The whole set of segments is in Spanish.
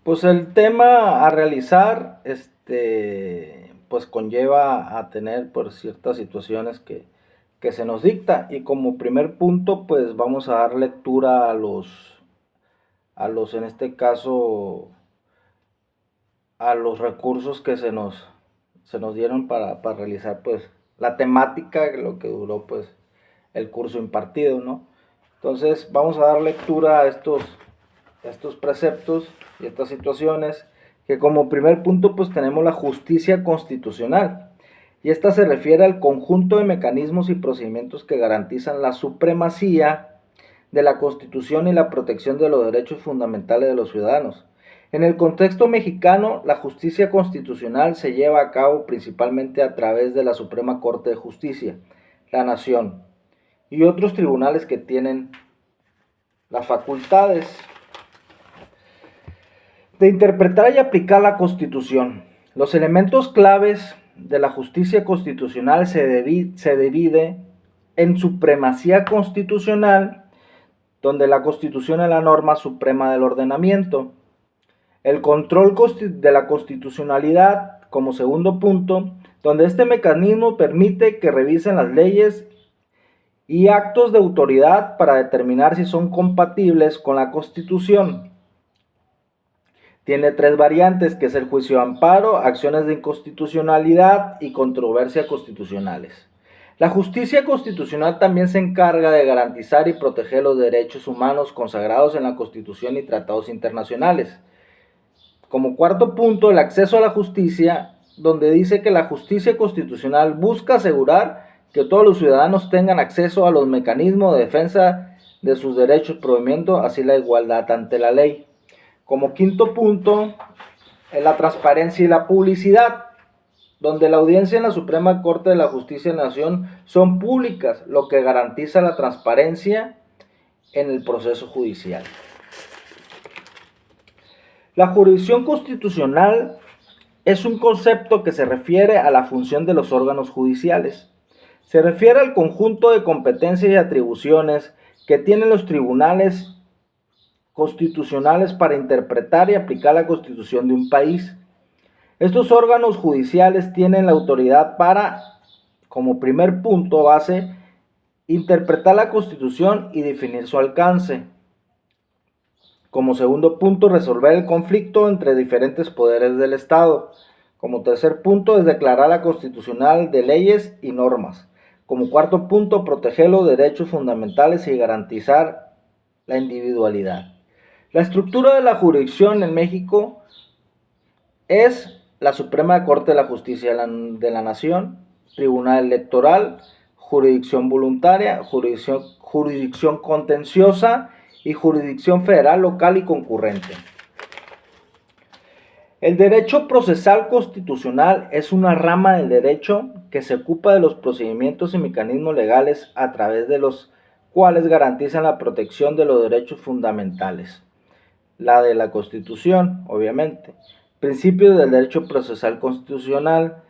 Pues el tema a realizar, pues conlleva a tener por ciertas situaciones que se nos dicta. Y como primer punto, pues vamos a dar lectura a los, en este caso, a los recursos que se nos dieron para realizar, pues, la temática, lo que duró, pues, el curso impartido, ¿no? Entonces, vamos a dar lectura a estos preceptos y estas situaciones, que como primer punto pues tenemos la justicia constitucional, y esta se refiere al conjunto de mecanismos y procedimientos que garantizan la supremacía de la Constitución y la protección de los derechos fundamentales de los ciudadanos. En el contexto mexicano, la justicia constitucional se lleva a cabo principalmente a través de la Suprema Corte de Justicia, la Nación, y otros tribunales que tienen las facultades de interpretar y aplicar la Constitución. Los elementos claves de la justicia constitucional se divide en supremacía constitucional, donde la Constitución es la norma suprema del ordenamiento. El control de la constitucionalidad, como segundo punto, donde este mecanismo permite que revisen las leyes y actos de autoridad para determinar si son compatibles con la Constitución. Tiene tres variantes, que es el juicio de amparo, acciones de inconstitucionalidad y controversia constitucionales. La justicia constitucional también se encarga de garantizar y proteger los derechos humanos consagrados en la Constitución y tratados internacionales. Como cuarto punto, el acceso a la justicia, donde dice que la justicia constitucional busca asegurar que todos los ciudadanos tengan acceso a los mecanismos de defensa de sus derechos, promoviendo así la igualdad ante la ley. Como quinto punto, es la transparencia y la publicidad, donde la audiencia en la Suprema Corte de la Justicia de la Nación son públicas, lo que garantiza la transparencia en el proceso judicial. La jurisdicción constitucional es un concepto que se refiere a la función de los órganos judiciales. Se refiere al conjunto de competencias y atribuciones que tienen los tribunales constitucionales para interpretar y aplicar la Constitución de un país. Estos órganos judiciales tienen la autoridad para, como primer punto base, interpretar la Constitución y definir su alcance. Como segundo punto, resolver el conflicto entre diferentes poderes del Estado. Como tercer punto, es declarar la constitucional de leyes y normas. Como cuarto punto, proteger los derechos fundamentales y garantizar la individualidad. La estructura de la jurisdicción en México es la Suprema Corte de la Justicia de la Nación, Tribunal Electoral, jurisdicción voluntaria, jurisdicción contenciosa y jurisdicción federal, local y concurrente. El derecho procesal constitucional es una rama del derecho que se ocupa de los procedimientos y mecanismos legales a través de los cuales garantizan la protección de los derechos fundamentales. La de la Constitución, obviamente. Principios del derecho procesal constitucional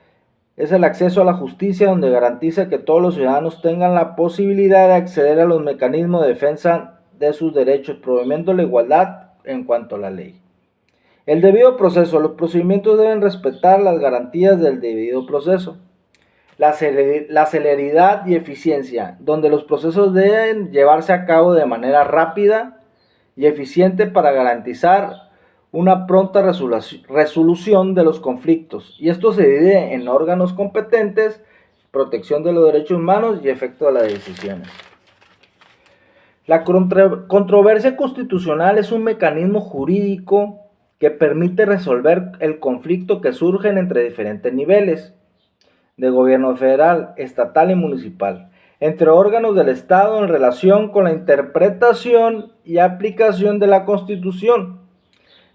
es el acceso a la justicia, donde garantiza que todos los ciudadanos tengan la posibilidad de acceder a los mecanismos de defensa de sus derechos, promoviendo la igualdad en cuanto a la ley. El debido proceso. Los procedimientos deben respetar las garantías del debido proceso. La celeridad y eficiencia, donde los procesos deben llevarse a cabo de manera rápida y eficiente para garantizar una pronta resolución de los conflictos. Y esto se divide en órganos competentes, protección de los derechos humanos y efecto de las decisiones. La controversia constitucional es un mecanismo jurídico que permite resolver el conflicto que surgen entre diferentes niveles de gobierno federal, estatal y municipal, entre órganos del Estado en relación con la interpretación y aplicación de la Constitución.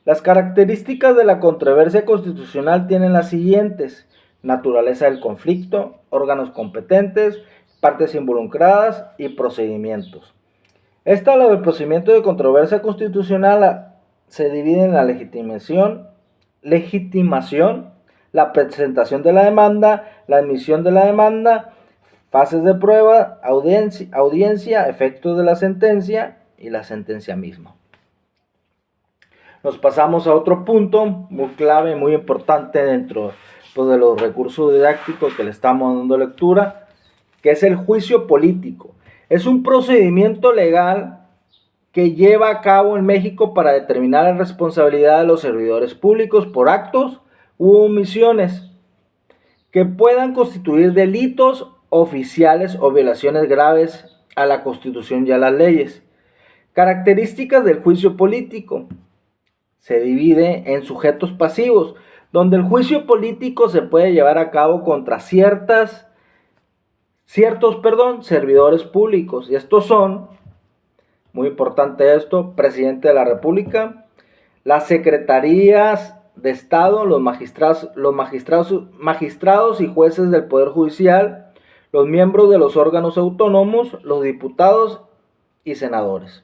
Las características de la controversia constitucional tienen las siguientes: naturaleza del conflicto, órganos competentes, partes involucradas y procedimientos. El procedimiento de controversia constitucional se divide en la legitimación, la presentación de la demanda, la admisión de la demanda, fases de prueba, audiencia, efectos de la sentencia y la sentencia misma. Nos pasamos a otro punto muy clave, muy importante dentro pues, de los recursos didácticos que le estamos dando lectura, que es el juicio político. Es un procedimiento legal que lleva a cabo en México para determinar la responsabilidad de los servidores públicos por actos u omisiones que puedan constituir delitos oficiales o violaciones graves a la Constitución y a las leyes. Características del juicio político. Se divide en sujetos pasivos, donde el juicio político se puede llevar a cabo contra ciertos servidores públicos. Y estos son, muy importante esto, presidente de la República, las secretarías de Estado, los magistrados y jueces del Poder Judicial, los miembros de los órganos autónomos, los diputados y senadores.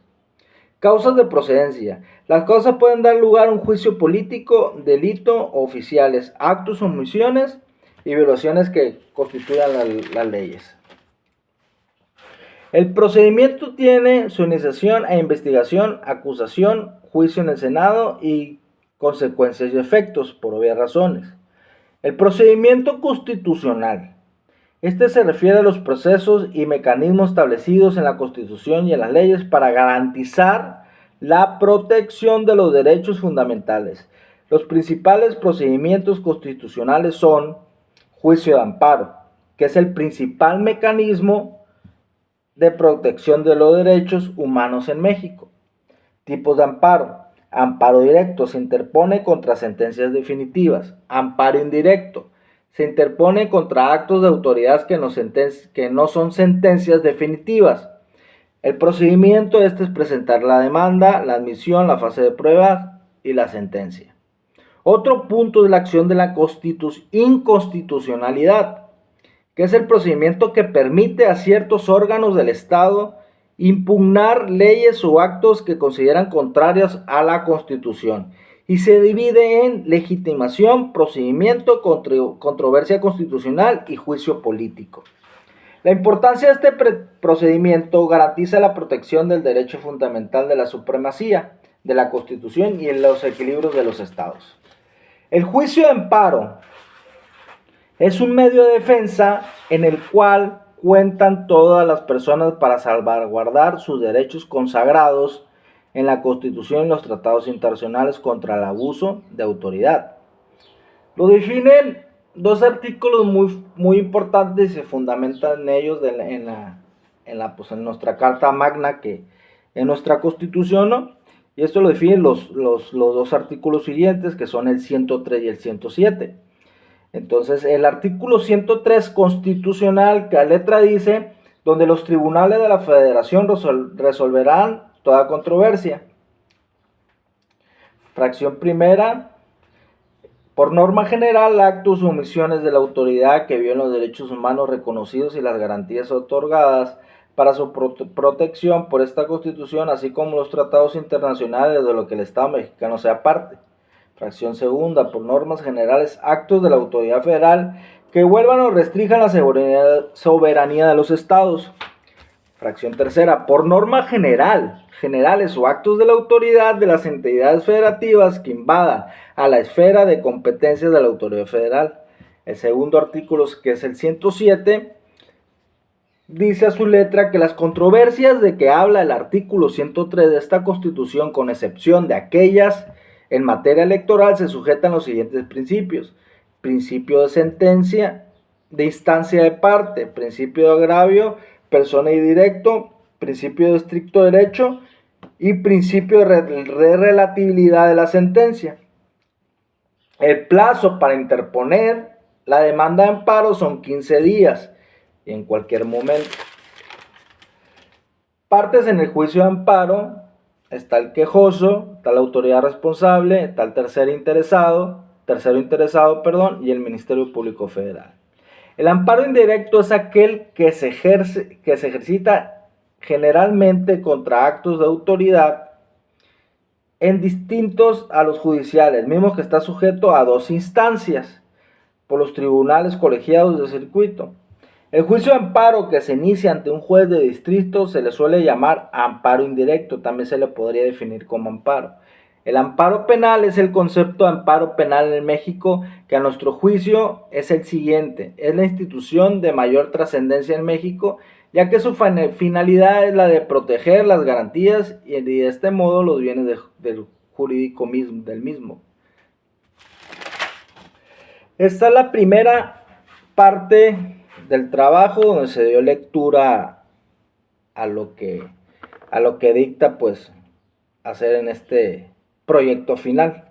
Causas de procedencia. Las causas pueden dar lugar a un juicio político, delito, oficiales, actos, omisiones y violaciones que constituyan las leyes. El procedimiento tiene su iniciación e investigación, acusación, juicio en el Senado y consecuencias y efectos, por obvias razones. El procedimiento constitucional. Este se refiere a los procesos y mecanismos establecidos en la Constitución y en las leyes para garantizar la protección de los derechos fundamentales. Los principales procedimientos constitucionales son juicio de amparo, que es el principal mecanismo de protección de los derechos humanos en México. Tipos de amparo. Amparo directo, se interpone contra sentencias definitivas. Amparo indirecto, se interpone contra actos de autoridad que no son sentencias definitivas. El procedimiento es presentar la demanda, la admisión, la fase de pruebas y la sentencia. Otro punto es la acción de la inconstitucionalidad, que es el procedimiento que permite a ciertos órganos del Estado impugnar leyes o actos que consideran contrarios a la Constitución, y se divide en legitimación, procedimiento, controversia constitucional y juicio político. La importancia de este procedimiento garantiza la protección del derecho fundamental de la supremacía de la Constitución y en los equilibrios de los estados. El juicio de amparo es un medio de defensa en el cual cuentan todas las personas para salvaguardar sus derechos consagrados en la Constitución y los tratados internacionales contra el abuso de autoridad. Lo definen dos artículos muy importantes y se fundamentan en ellos en nuestra Carta Magna, que en nuestra Constitución, ¿no? Y esto lo definen los dos artículos siguientes, que son el 103 y el 107. Entonces, el artículo 103 constitucional, que a letra dice, donde los tribunales de la Federación resolverán toda controversia. Fracción primera. Por norma general, actos o omisiones de la autoridad que violen los derechos humanos reconocidos y las garantías otorgadas para su protección por esta Constitución, así como los tratados internacionales de los que el Estado mexicano sea parte. Fracción segunda. Por normas generales, actos de la autoridad federal que vuelvan o restrinjan la soberanía de los estados. Fracción tercera. Por norma generales o actos de la autoridad de las entidades federativas que invadan a la esfera de competencias de la autoridad federal. El segundo artículo, que es el 107, dice a su letra que las controversias de que habla el artículo 103 de esta Constitución, con excepción de aquellas en materia electoral, se sujetan a los siguientes principios: principio de sentencia, de instancia de parte, principio de agravio, persona y directo, principio de estricto derecho y principio de relatividad de la sentencia. El plazo para interponer la demanda de amparo son 15 días y en cualquier momento. Partes en el juicio de amparo: está el quejoso, está la autoridad responsable, está el tercero interesado, y el Ministerio Público Federal. El amparo indirecto es aquel que se ejercita generalmente contra actos de autoridad en distintos a los judiciales, mismo que está sujeto a dos instancias por los tribunales colegiados de circuito. El juicio de amparo que se inicia ante un juez de distrito se le suele llamar amparo indirecto, también se le podría definir como amparo. El amparo penal es el concepto de amparo penal en México, que a nuestro juicio es el siguiente: es la institución de mayor trascendencia en México, ya que su finalidad es la de proteger las garantías y de este modo los bienes del jurídico del mismo. Esta es la primera parte del trabajo donde se dio lectura a lo que dicta pues hacer en este proyecto final.